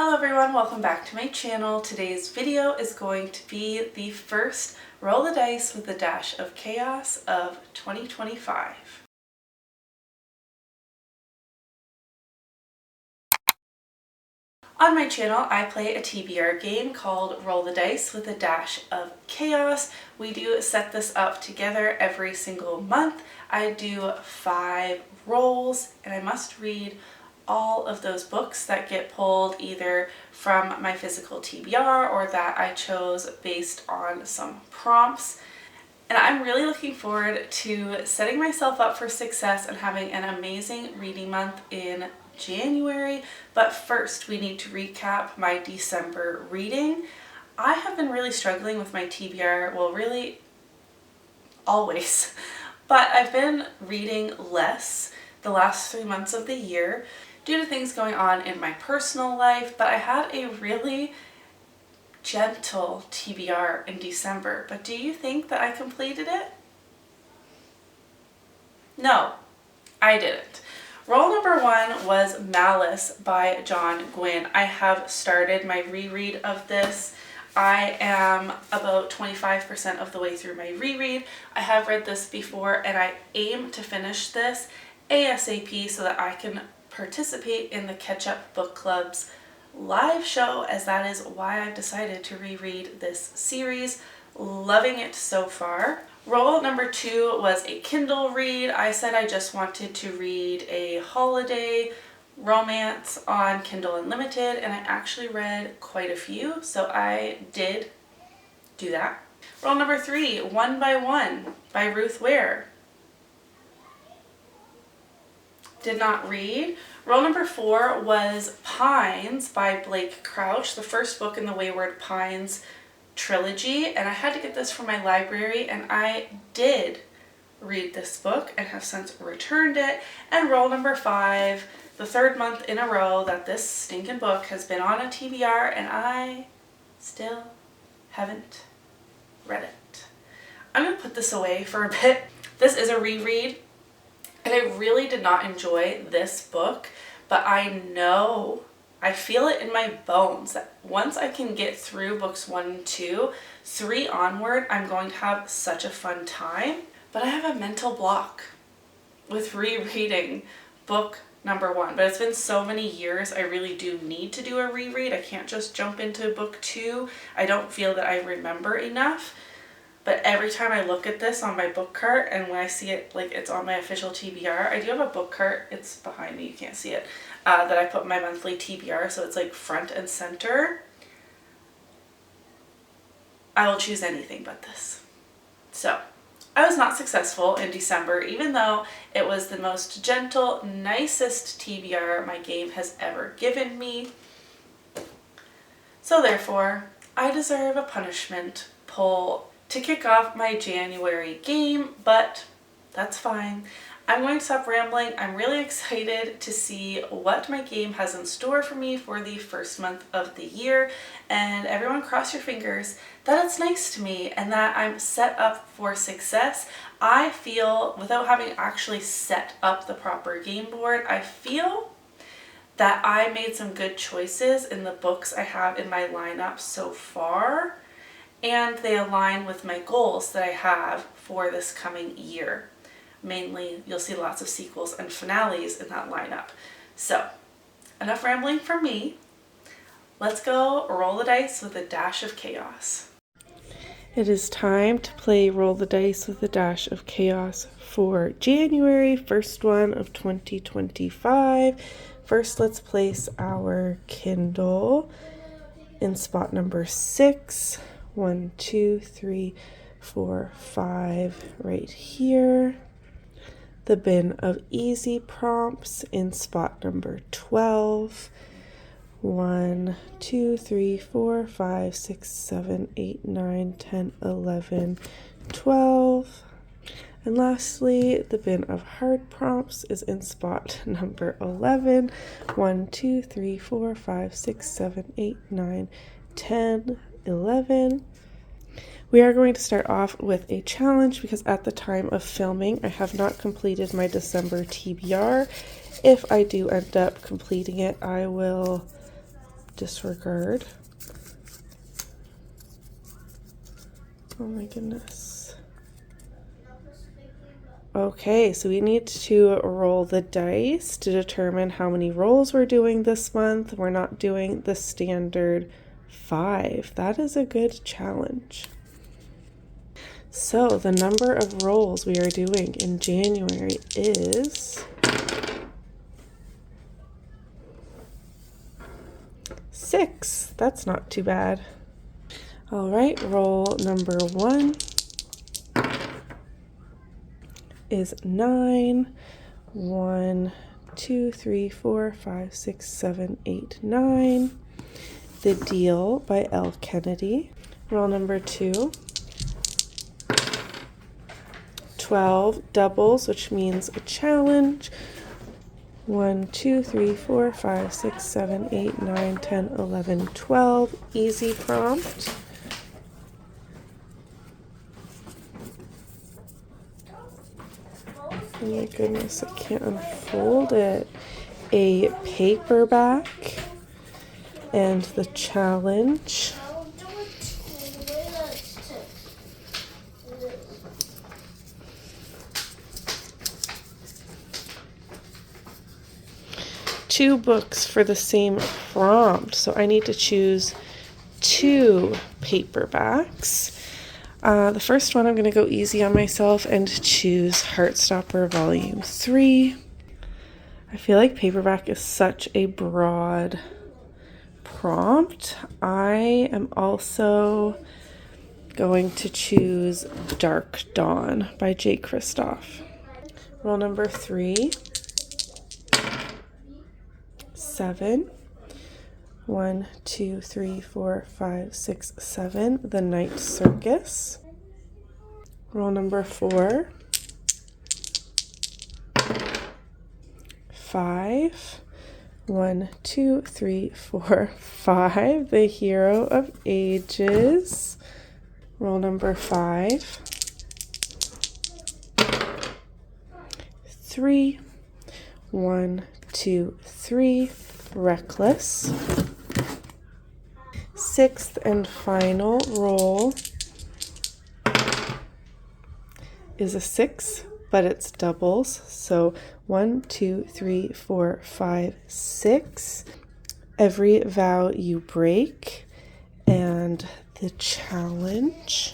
Hello everyone, welcome back to my channel. Today's video is going to be the first Roll the Dice with a Dash of Chaos of 2025. On my channel, I play a TBR game called Roll the Dice with a Dash of Chaos. We do set this up together every single month. I do 5 rolls and I must read all of those books that get pulled either from my physical TBR or that I chose based on some prompts. And I'm really looking forward to setting myself up for success and having an amazing reading month in January. But first, we need to recap my December reading. I have been really struggling with my TBR, well, really always, but I've been reading less the last 3 months of the year due to things going on in my personal life, but I had a really gentle TBR in December. But do you think that I completed it? No, I didn't. Roll number 1 was Malice by John Gwynne. I have started my reread of this. I am about 25% of the way through my reread. I have read this before and I aim to finish this ASAP so that I can participate in the Catch Up Book Club's live show, as that is why I've decided to reread this series. Loving it so far. Roll number 2 was a Kindle read. I said I just wanted to read a holiday romance on Kindle Unlimited, and I actually read quite a few, so I did do that. Roll number 3, One by One by Ruth Ware. Did not read. Roll number 4 was Pines by Blake Crouch, the first book in the Wayward Pines trilogy, and I had to get this from my library, and I did read this book and have since returned it. And roll number 5, the 3rd month in a row that this stinking book has been on a TBR and I still haven't read it. I'm going to put this away for a bit. This is a reread. And I really did not enjoy this book, but I feel it in my bones that once I can get through books 1 and 2, 3 onward, I'm going to have such a fun time. But I have a mental block with rereading book number 1. But it's been so many years, I really do need to do a reread. I can't just jump into book 2. I don't feel that I remember enough. But every time I look at this on my book cart and when I see it, like it's on my official TBR, I do have a book cart, it's behind me, you can't see it, that I put my monthly TBR, so it's like front and center. I will choose anything but this. So, I was not successful in December, even though it was the most gentle, nicest TBR my game has ever given me. So therefore, I deserve a punishment pull to kick off my January game, but that's fine. I'm going to stop rambling. I'm really excited to see what my game has in store for me for the first month of the year, and everyone cross your fingers that it's nice to me and that I'm set up for success. I feel, without having actually set up the proper game board, I feel that I made some good choices in the books I have in my lineup so far, and they align with my goals that I have for this coming year. Mainly, you'll see lots of sequels and finales in that lineup. So, enough rambling from me. Let's go roll the dice with a dash of chaos. It is time to play Roll the Dice with a Dash of Chaos for January, first one of 2025. First, let's place our Kindle in spot number 6. 1, 2, 3, 4, 5 right here. The bin of easy prompts in spot number 12. 1, 2, 3, 4, 5, 6, 7, 8, 9, 10, 11, 12. And lastly, the bin of hard prompts is in spot number 11. 1, 2, 3, 4, 5, 6, 7, 8, 9, 10, 11. We are going to start off with a challenge because at the time of filming, I have not completed my December TBR. If I do end up completing it, I will disregard. Oh my goodness. Okay, so we need to roll the dice to determine how many rolls we're doing this month. We're not doing the standard 5. That is a good challenge. So the number of rolls we are doing in January is 6. That's not too bad. All right, roll number 1 is 9. 1, 2, 3, 4, 5, 6, 7, 8, 9. The Deal by L. Kennedy. Roll number 2. 12 doubles, which means a challenge. 1, 2, 3, 4, 5, 6, 7, 8, 9, 10, 11, 12. Easy prompt. Oh my goodness, I can't unfold it. A paperback and the challenge. Two books for the same prompt, so I need to choose 2 paperbacks. The first one, I'm going to go easy on myself and choose Heartstopper Volume 3. I feel like paperback is such a broad prompt. I am also going to choose Dark Dawn by J. Kristoff. Roll number 3. 7. 1, 2, 3, 4, 5, 6, 7. The Night Circus. Roll number 4. 5. 1, 2, 3, 4, 5. The Hero of Ages. Roll number 5. 3. 1, 2, 3. Reckless. 6th and final roll is a 6, but it's doubles. So 1, 2, 3, 4, 5, 6. Every Vow You Break. And the challenge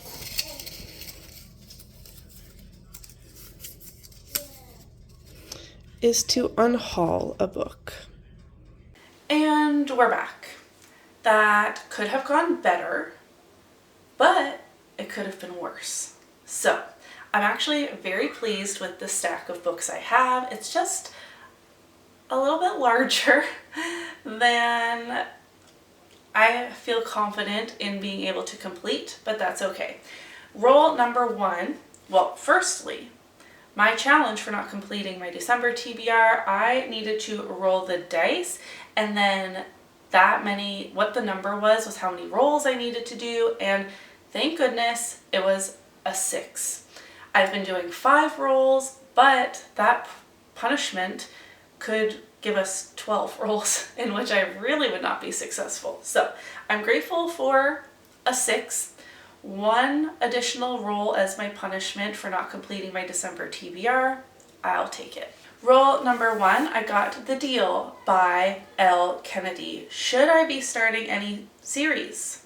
is to unhaul a book. And we're back. That could have gone better, but it could have been worse. So I'm actually very pleased with the stack of books I have. It's just a little bit larger than I feel confident in being able to complete, but that's okay. Roll number 1. Well, firstly, my challenge for not completing my December TBR, I needed to roll the dice, and then what the number was how many rolls I needed to do, and thank goodness it was a 6. I've been doing 5 rolls, but that punishment could give us 12 rolls in which I really would not be successful. So I'm grateful for a 6. 1 additional roll as my punishment for not completing my December TBR. I'll take it. Roll number 1, I got The Deal by L. Kennedy. Should I be starting any series?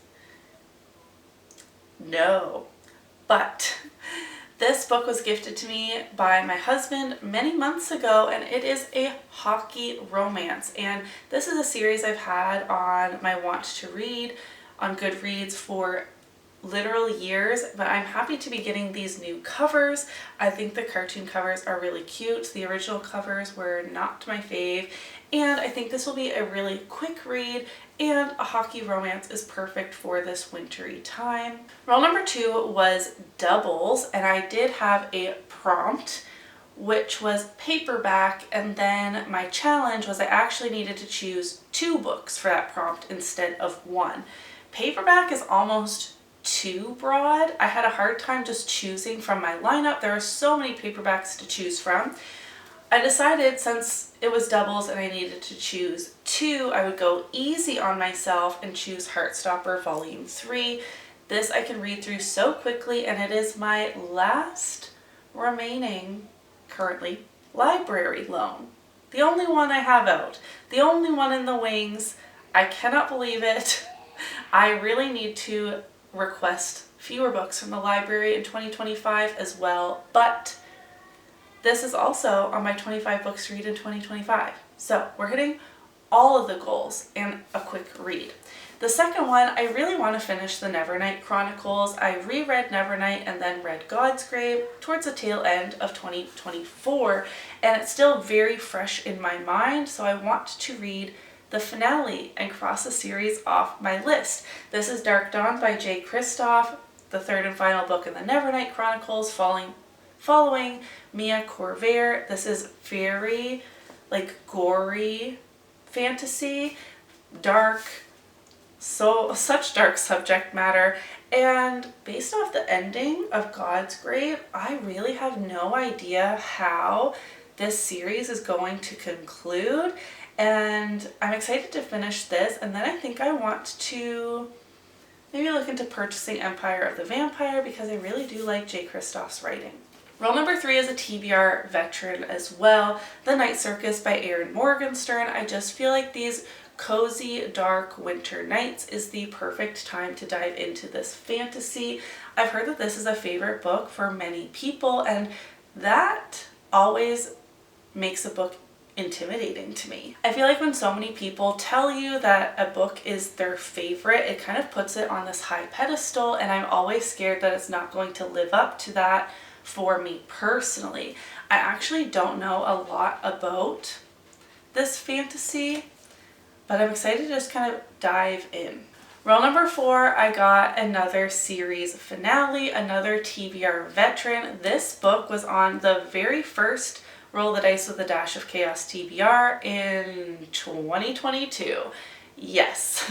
No, but this book was gifted to me by my husband many months ago, and it is a hockey romance. And this is a series I've had on my want to read on Goodreads for literal years, but I'm happy to be getting these new covers. I think the cartoon covers are really cute. The original covers were not my fave, and I think this will be a really quick read, and a hockey romance is perfect for this wintry time. Roll number 2 was doubles, and I did have a prompt which was paperback, and then my challenge was I actually needed to choose 2 books for that prompt instead of 1. Paperback is almost too broad. I had a hard time just choosing from my lineup. There are so many paperbacks to choose from. I decided since it was doubles and I needed to choose two, I would go easy on myself and choose Heartstopper Volume 3. This I can read through so quickly, and it is my last remaining, currently, library loan. The only one I have out. The only one in the wings. I cannot believe it. I really need to request fewer books from the library in 2025 as well, but this is also on my 25 books to read in 2025. So we're hitting all of the goals and a quick read. The second one, I really want to finish the Nevernight Chronicles. I reread Nevernight and then read God's Grave towards the tail end of 2024, and it's still very fresh in my mind, so I want to read the finale and cross the series off my list. This is Dark Dawn by J. Kristoff, the third and final book in the Nevernight Chronicles, following Mia Corvair. This is very gory fantasy, dark, such dark subject matter, and based off the ending of God's Grave, I really have no idea how this series is going to conclude, and I'm excited to finish this, and then I think I want to maybe look into purchasing Empire of the Vampire because I really do like J. Kristoff's writing. Role number 3 is a TBR veteran as well, The Night Circus by Erin Morgenstern. I just feel like these cozy, dark winter nights is the perfect time to dive into this fantasy. I've heard that this is a favorite book for many people, and that always makes a book intimidating to me. I feel like when so many people tell you that a book is their favorite, it kind of puts it on this high pedestal, and I'm always scared that it's not going to live up to that for me personally. I actually don't know a lot about this fantasy, but I'm excited to just kind of dive in. Role number 4, I got another series finale, another TBR veteran. This book was on the very first Roll the Dice with a Dash of Chaos TBR in 2022. Yes.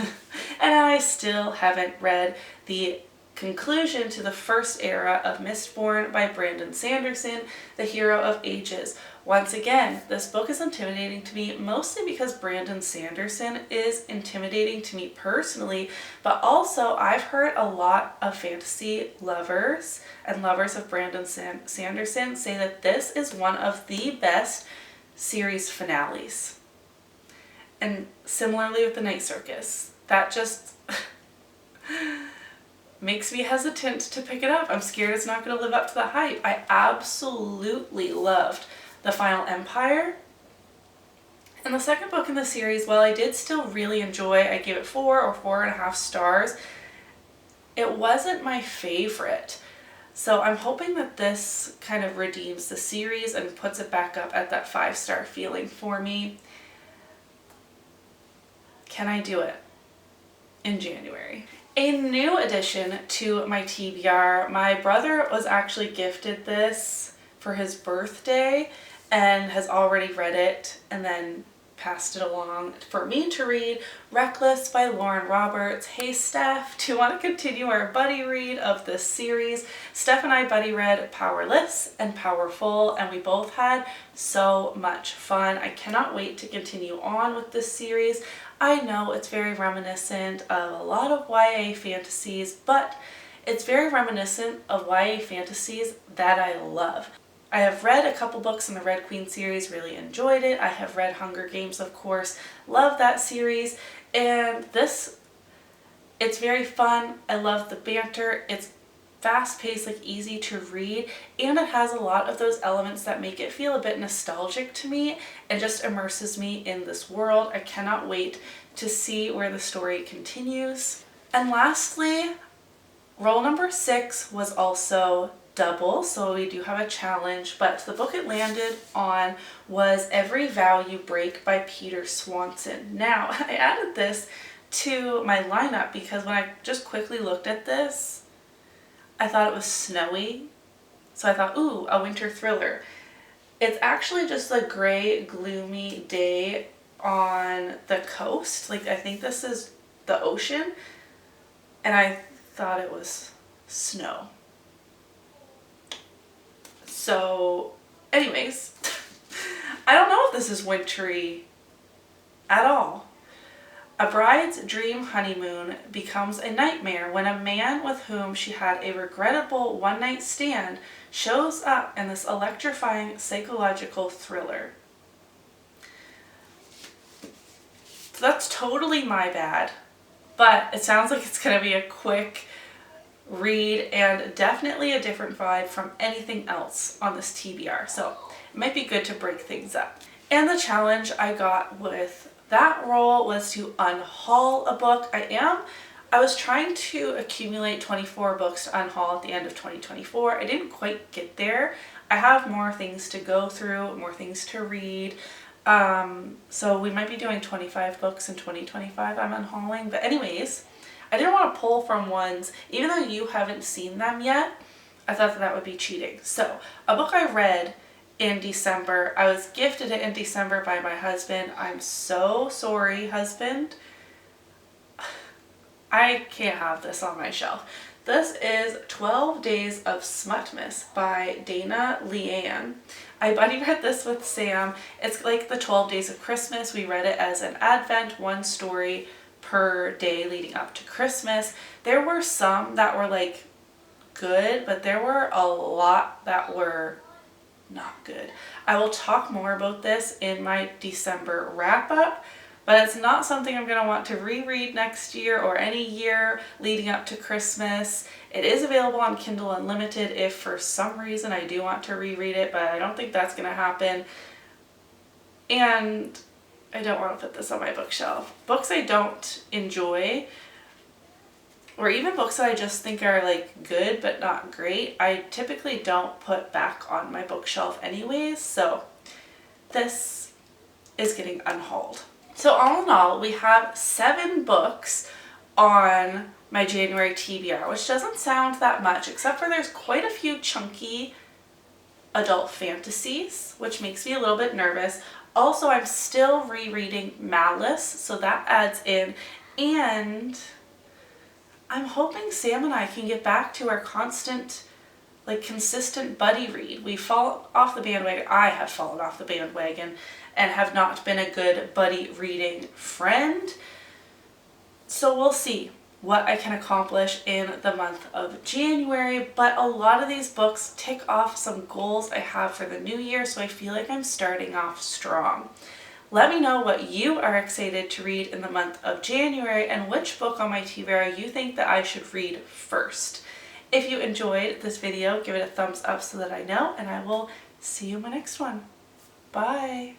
And I still haven't read the conclusion to the first era of Mistborn by Brandon Sanderson, the Hero of Ages. Once again, this book is intimidating to me mostly because Brandon Sanderson is intimidating to me personally, but also I've heard a lot of fantasy lovers and lovers of Brandon Sanderson say that this is one of the best series finales. And similarly with The Night Circus, that just makes me hesitant to pick it up. I'm scared it's not going to live up to the hype. I absolutely loved The Final Empire. And the second book in the series, while I did still really enjoy, I gave it 4 or 4.5 stars, it wasn't my favorite. So I'm hoping that this kind of redeems the series and puts it back up at that 5-star feeling for me. Can I do it in January? A new addition to my TBR, my brother was actually gifted this for his birthday and has already read it and then passed it along for me to read. Reckless by Lauren Roberts. Hey Steph, do you want to continue our buddy read of this series? Steph and I buddy read Powerless and Powerful, and we both had so much fun. I cannot wait to continue on with this series. I know it's very reminiscent of a lot of YA fantasies, but it's very reminiscent of YA fantasies that I love. I have read a couple books in the Red Queen series, really enjoyed it. I have read Hunger Games, of course, love that series. And this, it's very fun. I love the banter. It's fast-paced, easy to read, and it has a lot of those elements that make it feel a bit nostalgic to me and just immerses me in this world. I cannot wait to see where the story continues. And lastly, role number 6 was also double, so we do have a challenge, but the book it landed on was Every Vow You Break by Peter Swanson. Now, I added this to my lineup because when I just quickly looked at this, I thought it was snowy, so I thought, ooh, a winter thriller. It's actually just a gray, gloomy day on the coast. I think this is the ocean, and I thought it was snow. So, anyways, I don't know if this is wintry at all. A bride's dream honeymoon becomes a nightmare when a man with whom she had a regrettable one-night stand shows up in this electrifying psychological thriller. So that's totally my bad, but it sounds like it's going to be a quick read and definitely a different vibe from anything else on this TBR. So it might be good to break things up. And the challenge I got with that role was to unhaul a book. I was trying to accumulate 24 books to unhaul at the end of 2024. I didn't quite get there. I have more things to go through, more things to read. So we might be doing 25 books in 2025 I'm unhauling. But anyways, I didn't want to pull from ones, even though you haven't seen them yet, I thought that would be cheating. So a book I read in December. I was gifted it in December by my husband. I'm so sorry, husband. I can't have this on my shelf. This is 12 Days of Smutmas by Dana Leanne. I buddy read this with Sam. It's like the 12 Days of Christmas. We read it as an Advent, one story per day leading up to Christmas. There were some that were like good, but there were a lot that were not good. I will talk more about this in my December wrap up, but it's not something I'm going to want to reread next year or any year leading up to Christmas. It is available on Kindle Unlimited if for some reason I do want to reread it, but I don't think that's going to happen. And I don't want to put this on my bookshelf. Books I don't enjoy, or even books that I just think are like good but not great, I typically don't put back on my bookshelf anyways, so this is getting unhauled. So all in all, we have 7 books on my January TBR, which doesn't sound that much, except for there's quite a few chunky adult fantasies, which makes me a little bit nervous. Also, I'm still rereading Malice, so that adds in, and I'm hoping Sam and I can get back to our consistent buddy read. We've fallen off the bandwagon. I have fallen off the bandwagon and have not been a good buddy reading friend. So we'll see what I can accomplish in the month of January, but a lot of these books tick off some goals I have for the new year, so I feel like I'm starting off strong. Let me know what you are excited to read in the month of January and which book on my TBR you think that I should read first. If you enjoyed this video, give it a thumbs up so that I know, and I will see you in my next one. Bye!